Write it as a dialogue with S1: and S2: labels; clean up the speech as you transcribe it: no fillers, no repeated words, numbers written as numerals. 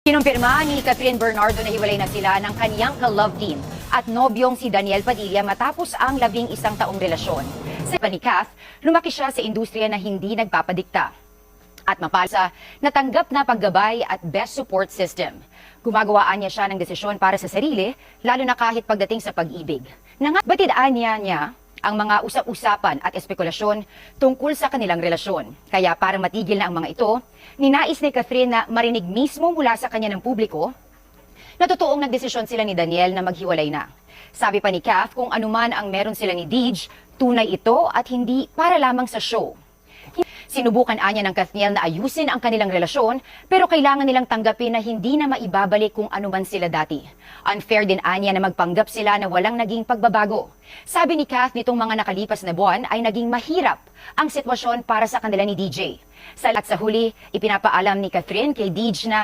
S1: Kinumpirma ni Catherine Bernardo na hiwalay na sila ng kaniyang ka-love team at nobyong si Daniel Padilla matapos ang 11 taong relasyon. Sa ni Kath, lumaki siya sa industriya na hindi nagpapadikta at mapalsa natanggap na paggabay at best support system. Gumagawaan niya siya ng desisyon para sa sarili, lalo na kahit pagdating sa pag-ibig. Batidaan niya ang mga usap-usapan at espekulasyon tungkol sa kanilang relasyon. Kaya para matigil na ang mga ito, ninais ni Catherine na marinig mismo mula sa kanya ng publiko na totoong nagdesisyon sila ni Daniel na maghiwalay na. Sabi pa ni Kath, kung anuman ang meron sila ni Deej, tunay ito at hindi para lamang sa show. Sinubukan anya ng Kathniel na ayusin ang kanilang relasyon pero kailangan nilang tanggapin na hindi na maibabalik kung anuman sila dati. Unfair din anya na magpanggap sila na walang naging pagbabago. Sabi ni Kath, nitong mga nakalipas na buwan ay naging mahirap ang sitwasyon para sa kanila ni DJ. Sa huli, ipinapaalam ni Catherine kay Deej na